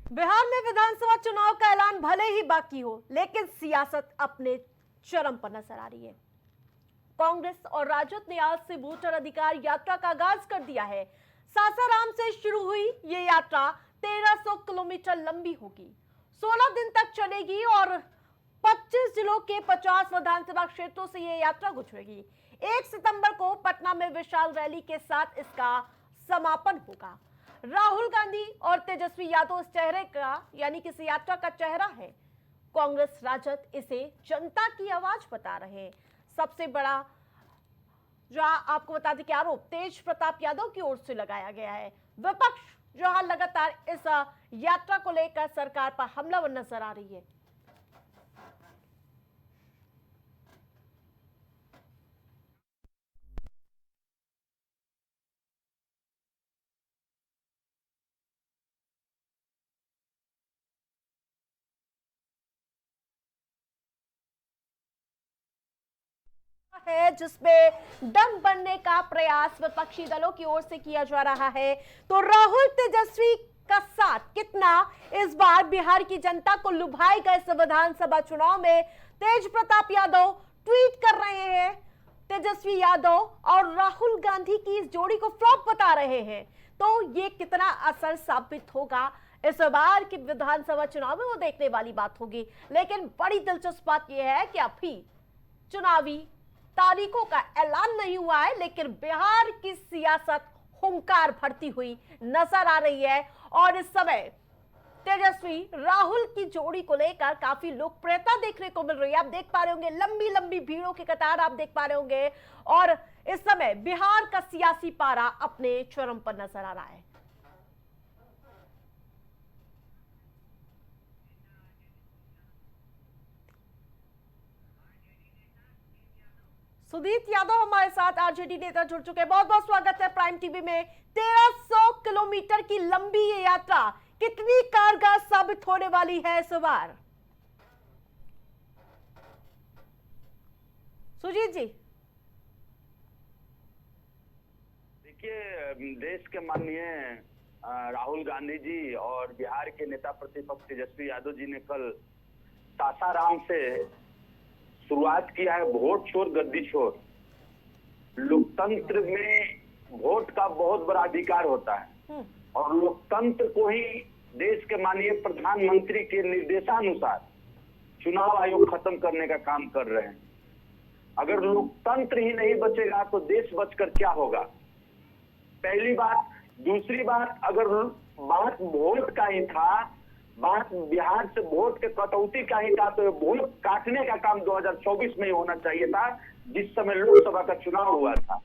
बिहार में विधानसभा चुनाव का ऐलान भले ही बाकी हो, लेकिन सियासत अपने चरम पर नजर आ रही है। कांग्रेस और राजद ने आज से वोटर अधिकार यात्रा का आगाज कर दिया है। सासाराम से शुरू हुई ये यात्रा 1300 किलोमीटर लंबी होगी, 16 दिन तक चलेगी और 25 जिलों के 50 विधानसभा क्षेत्रों से ये यात्रा गुजरेगी। 1 सितंबर को पटना में विशाल रैली के साथ इसका समापन होगा। राहुल गांधी और तेजस्वी यादव इस चेहरे का यानी कि इस यात्रा का चेहरा है। कांग्रेस राजद इसे जनता की आवाज बता रहे हैं। सबसे बड़ा जहां आपको बता दें कि आरोप तेज प्रताप यादव की ओर से लगाया गया है। विपक्ष जहां लगातार इस यात्रा को लेकर सरकार पर हमलावर नजर आ रही है। है जिसमें दम बनने का प्रयास विपक्षी दलों की ओर से किया जा रहा है। तो राहुल तेजस्वी का साथ कितना इस बार बिहार की जनता को लुभाएगा इस विधानसभा चुनाव में, तेज प्रताप यादव ट्वीट कर रहे हैं। तेजस्वी यादव और राहुल गांधी की इस जोड़ी को फ्लॉप बता रहे हैं। तो ये कितना असर साबित होगा इस बार के विधानसभा चुनाव में, वो देखने वाली बात होगी। लेकिन बड़ी दिलचस्प बात यह है कि अभी चुनावी तारीखों का ऐलान नहीं हुआ है, लेकिन बिहार की सियासत हुंकार भरती हुई नजर आ रही है और इस समय तेजस्वी राहुल की जोड़ी को लेकर काफी लोकप्रियता देखने को मिल रही है। आप देख पा रहे होंगे लंबी लंबी भीड़ों की कतार आप देख पा रहे होंगे और इस समय बिहार का सियासी पारा अपने चरम पर नजर आ रहा है। सुदीप यादव हमारे साथ आरजेडी नेता जुड़ चुके हैं। बहुत बहुत स्वागत है प्राइम टीवी में। 1300 किलोमीटर की लंबी ये यात्रा कितनी कारगर साबित होने वाली है इस बार? सुजीत जी। देखिए, देश के माननीय राहुल गांधी जी और बिहार के नेता प्रतिपक्ष तेजस्वी यादव जी ने कल सासाराम से शुरुआत किया है। वोट छोड़ गद्दी छोड़। लोकतंत्र में वोट का बहुत बड़ा अधिकार होता है और लोकतंत्र को ही देश के माननीय प्रधानमंत्री के निर्देशानुसार चुनाव आयोग खत्म करने का काम कर रहे हैं। अगर लोकतंत्र ही नहीं बचेगा तो देश बचकर क्या होगा, पहली बात। दूसरी बात, अगर बात वोट का ही था, बात बिहार से वोट के कटौती का ही था, तो वोट काटने का काम 2024 में ही होना चाहिए था, जिस समय लोकसभा का चुनाव हुआ था।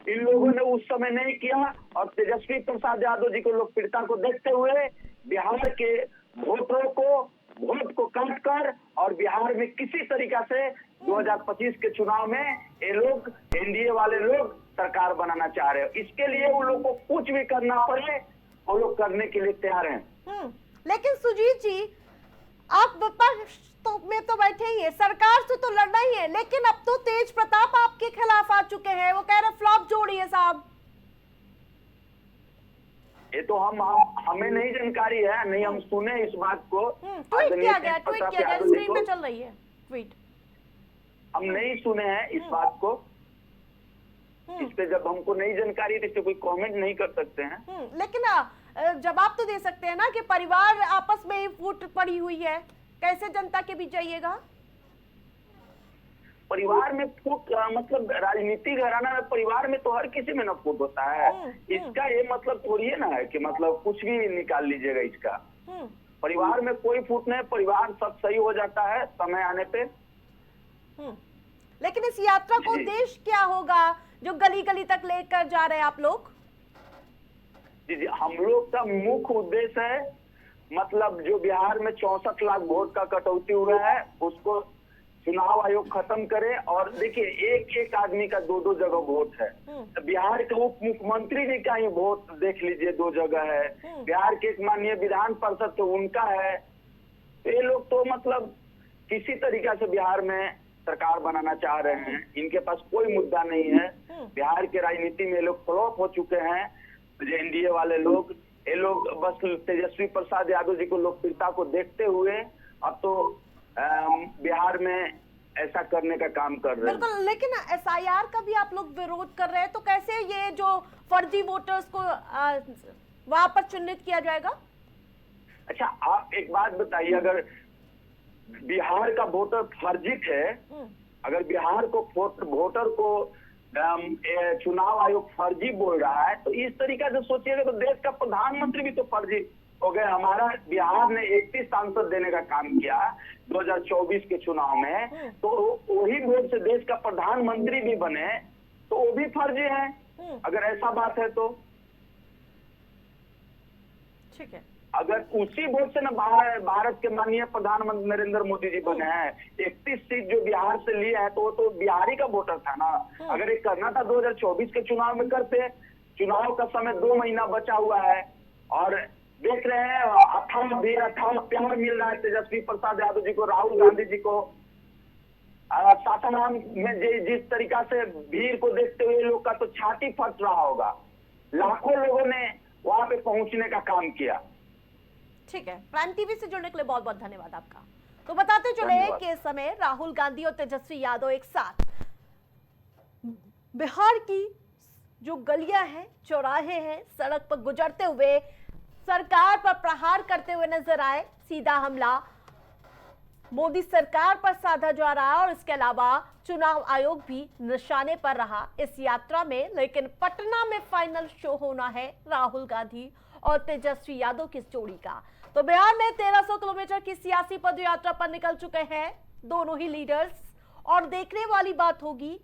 इन लोगों ने उस समय नहीं किया और तेजस्वी प्रसाद यादव जी को लोकप्रियता को देखते हुए बिहार के वोटरों को वोट को काट कर और बिहार में किसी तरीका से 2025 के चुनाव में ये लोग एनडीए वाले लोग सरकार बनाना चाह रहे हैं। इसके लिए उन लोग को कुछ भी करना पड़े वो लोग करने के लिए तैयार हैं। लेकिन सुजीत जी, आप विपक्ष में तो बैठे ही है, सरकार से तो लड़ना ही है, लेकिन अब तो तेज प्रताप आपके खिलाफ आ चुके हैं। वो कह रहे फ्लॉप जोड़ी है साहब। ये तो हमें नहीं जानकारी है, नहीं हम सुने इस बात को। ट्वीट किया गया स्क्रीन पे चल रही है ट्वीट। हम नहीं सुने हैं इस बात को। इस पे जब हमको नहीं जानकारी है तो कोई कमेंट नहीं कर सकते हैं। लेकिन जवाब तो दे सकते हैं ना कि परिवार आपस में ही फूट पड़ी हुई है, कैसे जनता के बीच जाइएगा? परिवार में फूट मतलब राजनीतिक घराना में परिवार में तो हर किसी में ना फूट होता है। इसका ये मतलब थोड़ी है ना है कि मतलब कुछ भी निकाल लीजिएगा इसका। परिवार में कोई फूट नहीं, परिवार सब सही हो जाता है समय आने पे। लेकिन इस यात्रा को उद्देश्य क्या होगा जो गली गली तक लेकर जा रहे हैं आप लोग? जी, हम लोग का मुख्य उद्देश्य है मतलब जो बिहार में 64 लाख वोट का कटौती हुआ है उसको चुनाव आयोग खत्म करे। और देखिए, एक एक आदमी का 2-2 जगह वोट है। तो बिहार के उप मुख्यमंत्री जी का ही वोट देख लीजिए 2 जगह है। बिहार के एक माननीय विधान परिषद तो उनका है। ये लोग तो मतलब किसी तरीका से बिहार में सरकार बनाना चाह रहे हैं। इनके पास कोई मुद्दा नहीं है। बिहार के राजनीति में लोग फ्लॉप हो चुके हैं। एनडीए वाले लोग ये लोग बस तेजस्वी प्रसाद यादव जी को लोकप्रियता को देखते हुए अब तो बिहार में ऐसा करने का काम कर रहे हैं। बिल्कुल, लेकिन एसआईआर का भी आप लोग विरोध कर रहे हैं, तो कैसे ये जो फर्जी वोटर्स को वहां पर चिन्हित किया जाएगा? अच्छा, आप एक बात बताइए, अगर बिहार का वोटर फर्जित है, अगर बिहार को वोटर को चुनाव आयोग फर्जी बोल रहा है, तो इस तरीका से सोचिएगा तो देश का प्रधानमंत्री भी तो फर्जी हो गए। हमारा बिहार ने 31 सांसद देने का काम किया 2024 के चुनाव में, तो वही वोट से देश का प्रधानमंत्री भी बने, तो वो भी फर्जी है अगर ऐसा बात है तो। ठीक है, अगर उसी वोट से ना भारत के माननीय प्रधानमंत्री नरेंद्र मोदी जी बने हैं, 31 सीट जो बिहार से लिए हैं, तो वो तो बिहारी का वोटर था ना। अगर ये करना था 2024 के चुनाव में करते। चुनाव का समय 2 महीना बचा हुआ है और देख रहे हैं अथाह प्यार मिल रहा है तेजस्वी प्रसाद यादव जी को, राहुल गांधी जी को। सासाराम में जिस तरीका से भीड़ को देखते हुए लोग का तो छाती फट रहा होगा। लाखों लोगों ने वहां पे पहुंचने का काम किया। ठीक है, प्राइम टीवी से जुड़ने के लिए बहुत बहुत धन्यवाद आपका। तो बताते चले कि इस समय राहुल गांधी और तेजस्वी यादव एक साथ बिहार की जो गलियां हैं, चौराहे हैं, सड़क पर गुजरते हुए सरकार पर प्रहार करते हुए नजर आए। सीधा हमला मोदी सरकार पर साधा जा रहा और इसके अलावा चुनाव आयोग भी निशाने पर रहा इस यात्रा में। लेकिन पटना में फाइनल शो होना है राहुल गांधी और तेजस्वी यादव की जोड़ी का। तो बिहार में 1300 किलोमीटर की सियासी पदयात्रा पर निकल चुके हैं दोनों ही लीडर्स और देखने वाली बात होगी